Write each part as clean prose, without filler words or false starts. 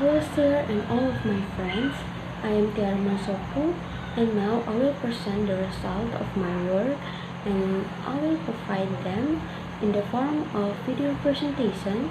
Hello sir and all of my friends, I am Tiara Mansoku and now I will present the result of my work and I will provide them in the form of video presentation,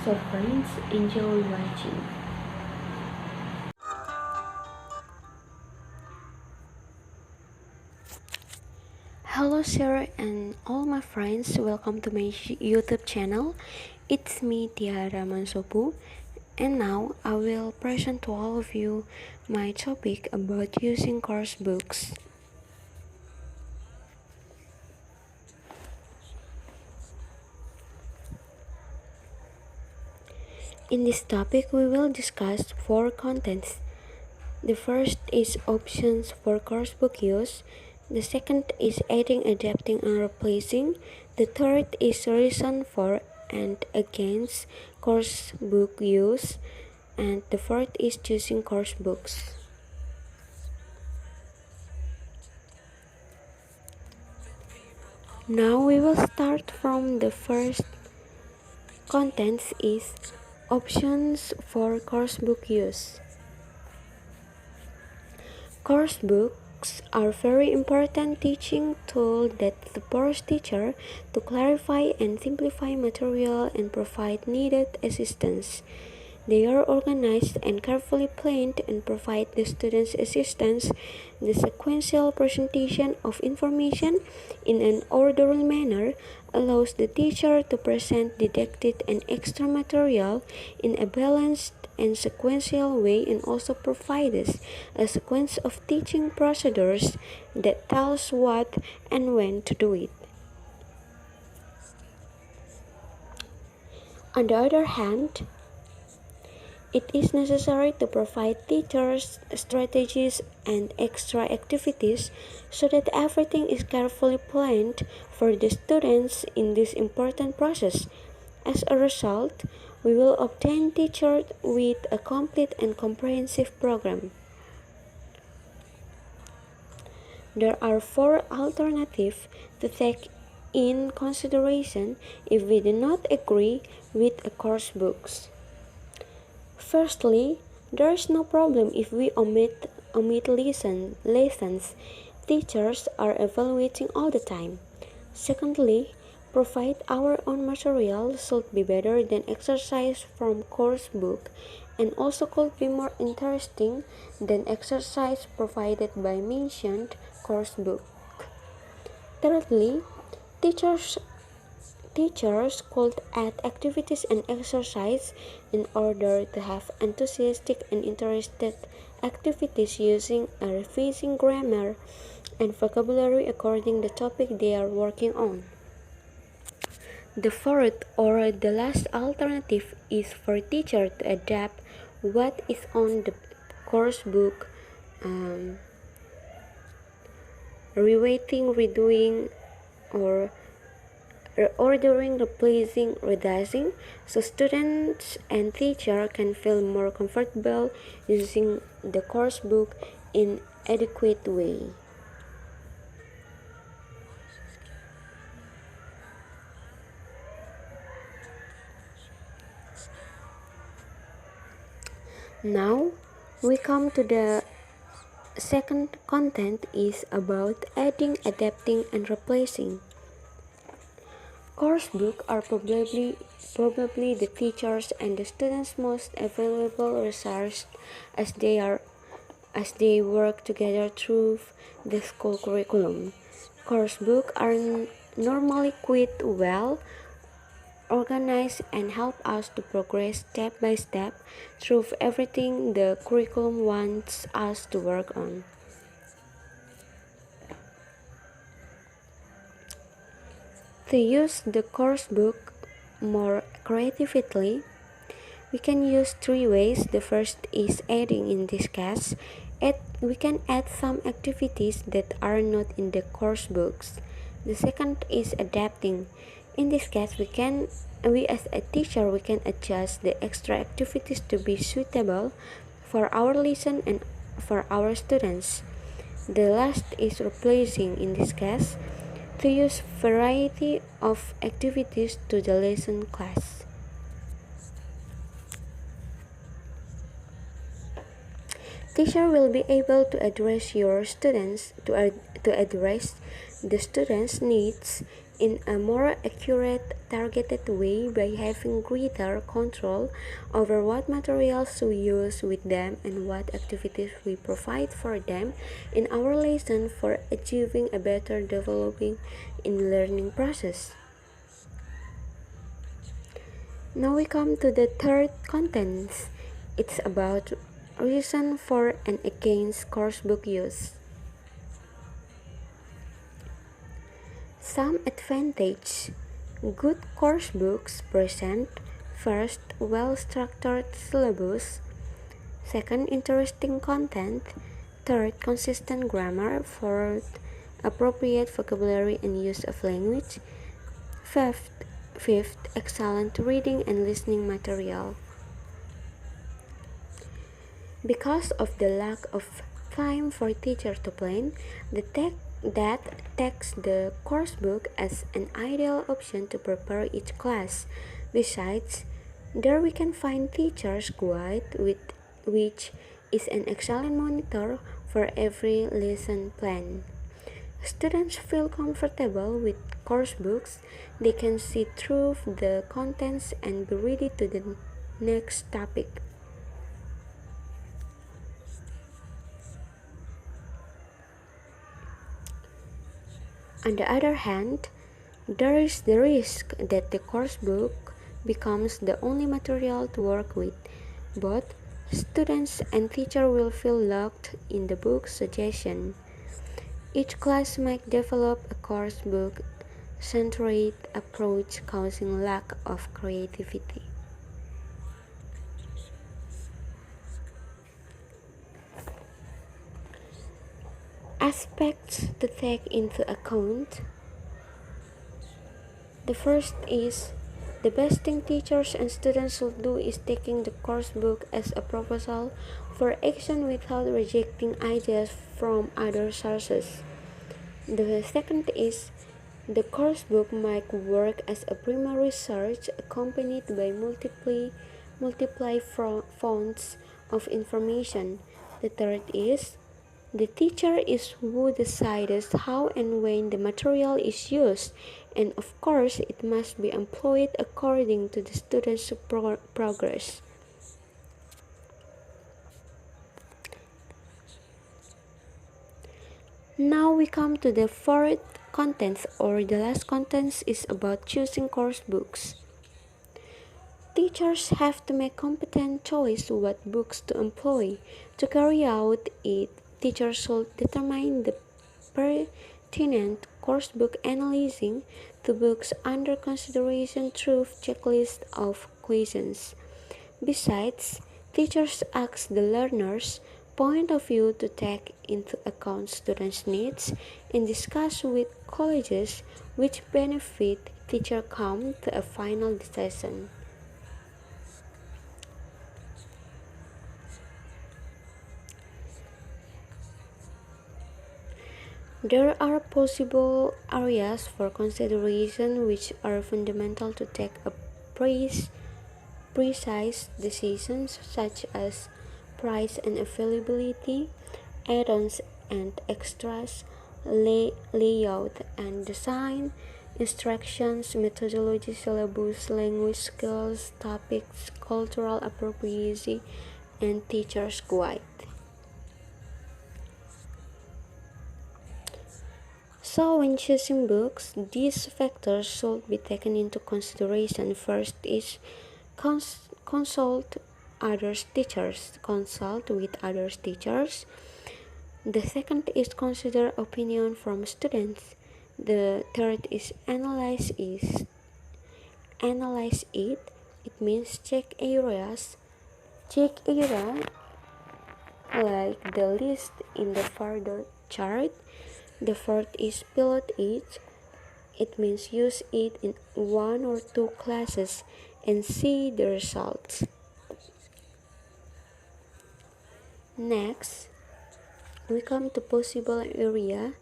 so friends enjoy watching. Hello sir and all my friends, welcome to my YouTube channel. It's me Tiara Mansoku. And now I will present to all of you my topic about using course books. In this topic, we will discuss 4 contents. The first is options for coursebook use. The second is adding, adapting, and replacing. The third is reason for and against coursebook use. And the fourth is choosing course books. Now we will start from the first contents is options for coursebook use. Coursebooks are very important teaching tool that supports teacher to clarify and simplify material and provide needed assistance. They are organized and carefully planned and provide the students assistance. The sequential presentation of information in an orderly manner allows the teacher to present didactic and extra material in a balanced and sequential way and also provides a sequence of teaching procedures that tells what and when to do it. On the other hand, it is necessary to provide teachers strategies and extra activities so that everything is carefully planned for the students in this important process. As a result, we will obtain teachers with a complete and comprehensive program. There are 4 alternatives to take in consideration if we do not agree with a course books. Firstly, there is no problem if we omit lessons. Teachers are evaluating all the time. Secondly, provide our own material should be better than exercise from course book and also could be more interesting than exercise provided by mentioned course book. Thirdly, teachers could add activities and exercise in order to have enthusiastic and interested activities using a revising grammar and vocabulary according to the topic they are working on. The fourth or the last alternative is for teacher to adapt what is on the course book, rewriting, redoing, or reordering, replacing, redating, so students and teacher can feel more comfortable using the course book in adequate way. Now we come to the second content is about adding, adapting, and replacing. Coursebooks are probably the teachers and the students' most available resource as they work together through the school curriculum. Coursebooks are normally quite well organized and help us to progress step by step through everything the curriculum wants us to work on. To use the course book more creatively, we can use 3 ways. The first is adding. In this case, we can add some activities that are not in the course books. The second is adapting. In this case, we as a teacher, we can adjust the extra activities to be suitable for our lesson and for our students. The last is replacing. In this case, to use variety of activities to the lesson class. Teacher will be able to address your students to address the students' needs in a more accurate, targeted way by having greater control over what materials we use with them and what activities we provide for them in our lesson for achieving a better developing in learning process. Now we come to the third contents. It's about reason for and against coursebook use. Some advantage. Good coursebooks present first well-structured syllabus, second interesting content, third consistent grammar, fourth appropriate vocabulary and use of language, fifth excellent reading and listening material. Because of the lack of time for teachers to plan, that takes the coursebook as an ideal option to prepare each class. Besides, there we can find teacher's guide which is an excellent monitor for every lesson plan. Students feel comfortable with coursebooks. They can see through the contents and be ready to the next topic. On the other hand, there is the risk that the coursebook becomes the only material to work with. Both students and teacher will feel locked in the book's suggestion. Each class might develop a coursebook-centered approach, causing lack of creativity. Aspects to take into account. The first is the best thing teachers and students should do is taking the coursebook as a proposal for action without rejecting ideas from other sources. The second is the coursebook might work as a primary source accompanied by multiply fonts of information. The third is the teacher is who decides how and when the material is used, and of course it must be employed according to the student's progress. Now we come to the fourth contents, or the last contents is about choosing course books. Teachers have to make competent choice what books to employ. To carry out it, teachers should determine the pertinent coursebook analyzing the books under consideration through checklist of questions. Besides, teachers ask the learner's point of view to take into account students' needs and discuss with colleges which benefit teacher come to a final decision. There are possible areas for consideration which are fundamental to take a precise decisions such as price and availability, add-ons and extras, layout and design, instructions, methodology, syllabus, language skills, topics, cultural appropriacy, and teacher's guide. So, when choosing books, these factors should be taken into consideration. First is consult others teachers. Consult with others teachers. The second is consider opinion from students. The third is analyze it. It means check areas. Check area like the list in the further chart. The fourth is pilot it. It means use it in one or two classes and see the results. Next, we come to possible areas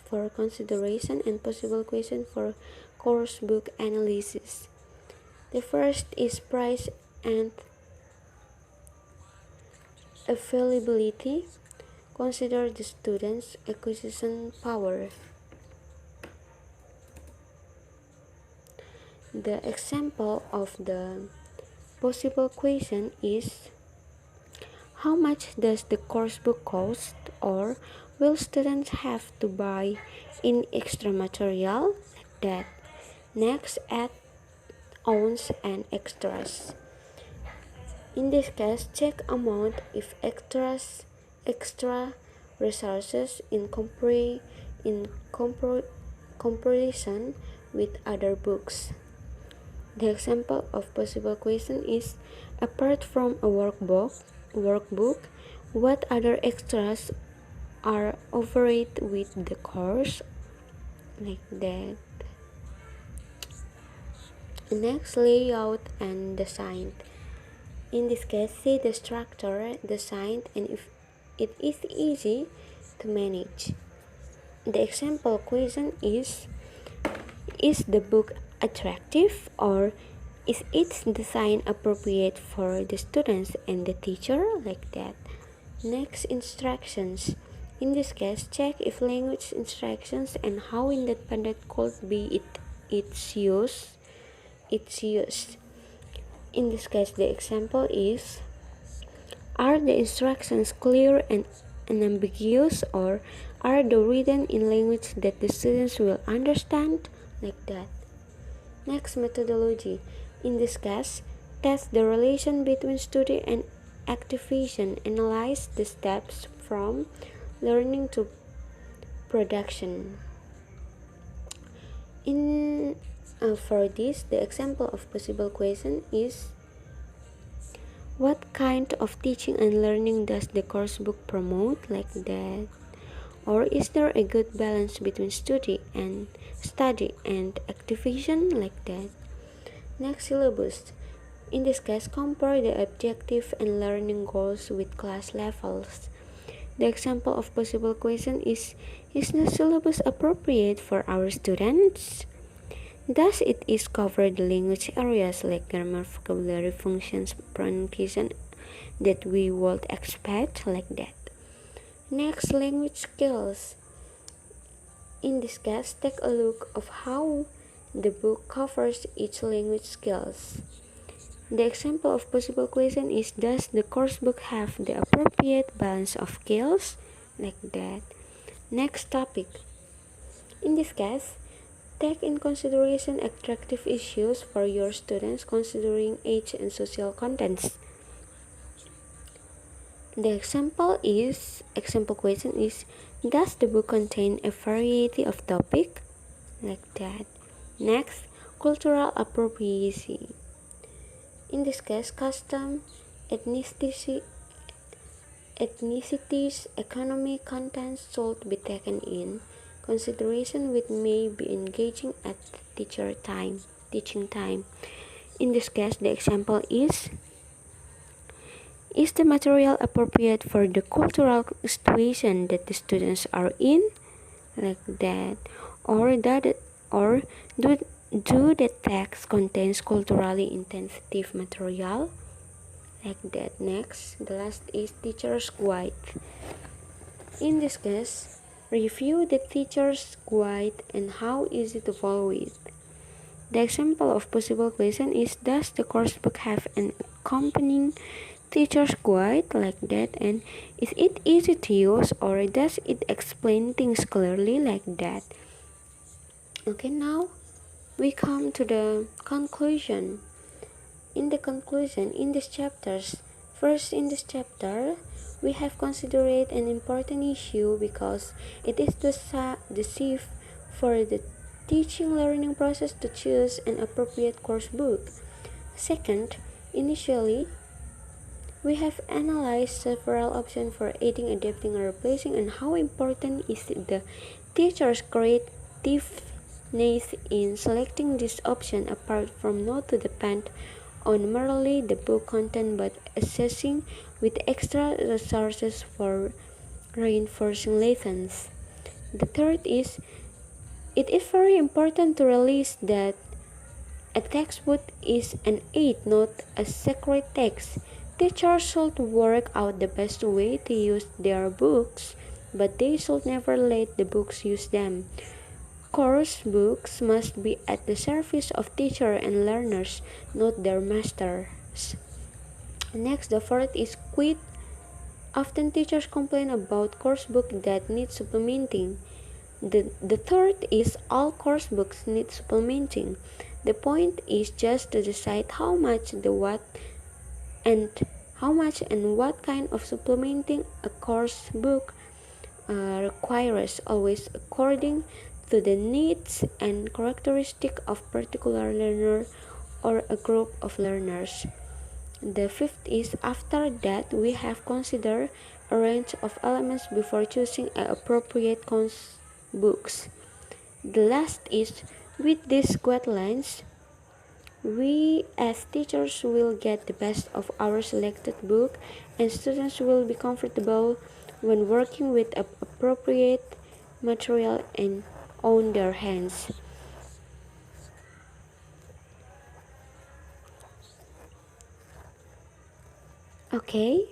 for consideration and possible questions for course book analysis. The first is price and Availability. Consider the student's acquisition power. The example of the possible question is, how much does the course book cost, or will students have to buy in extra material? Like that. Next, add ons and extras. In this case, check amount if extra resources in comparison with other books. The example of possible question is, apart from a workbook, what other extras are offered with the course? Like that. Next, layout and design. In this case, see the structure, design, and if it is easy to manage. The example question is the book attractive, or is its design appropriate for the students and the teacher? Like that. Next, instructions. In this case, check if language instructions and how independent could be its use. In this case, the example is, are the instructions clear and unambiguous, or are they written in language that the students will understand? Like that. Next, methodology. In this case, test the relation between study and activation. Analyze the steps from learning to production. For this, the example of possible question is, what kind of teaching and learning does the course book promote? Like that. Or is there a good balance between study and activation? Like that. Next, syllabus. In this case, compare the objective and learning goals with class levels. The example of possible question is the syllabus appropriate for our students? Does it is cover the language areas like grammar, vocabulary, functions, pronunciation that we would expect? Like that. Next, language skills. In this case, take a look of how the book covers each language skills. The example of possible question is, does the course book have the appropriate balance of skills? Like that. Next topic. In this case, take in consideration attractive issues for your students considering age and social contents. The example question is, does the book contain a variety of topics? Like that. Next, cultural appropriation. In this case, custom, ethnicities, economic contents should be taken in consideration which may be engaging at teaching time. In this case, the example is the material appropriate for the cultural situation that the students are in? Like that. Or do the text contains culturally insensitive material? Like that. Next, the last is teacher's guide. In this case, review the teacher's guide and how easy to follow it. The example of possible question is, does the course book have an accompanying teacher's guide? Like that. And is it easy to use, or does it explain things clearly? Like that. Okay, now we come to the conclusion. In this chapter, we have considered an important issue because it is decisive for the teaching learning process to choose an appropriate course book. Second, initially, we have analyzed several options for aiding, adapting, or replacing, and how important is the teacher's creativeness in selecting this option, apart from not to depend on merely the book content but assessing with extra resources for reinforcing lessons. The third is, it is very important to realize that a textbook is an aid, not a sacred text. Teachers should work out the best way to use their books, but they should never let the books use them. Course books must be at the service of teacher and learners, not their masters. Next, the fourth is quit. Often teachers complain about course book that need supplementing. The third is all course books need supplementing. The point is just to decide and how much and what kind of supplementing a course book requires, always according to the needs and characteristic of particular learner or a group of learners. The fifth is after that we have considered a range of elements before choosing an appropriate course books. The last is with these guidelines we as teachers will get the best of our selected book and students will be comfortable when working with appropriate material and on their hands. Okay,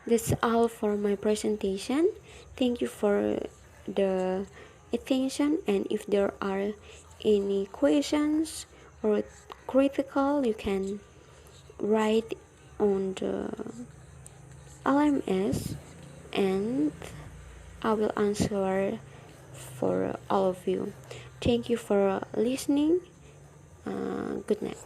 that's all for my presentation. Thank you for the attention, and if there are any questions or critical you can write on the LMS and I will answer for all of you. Thank you for listening. Good night.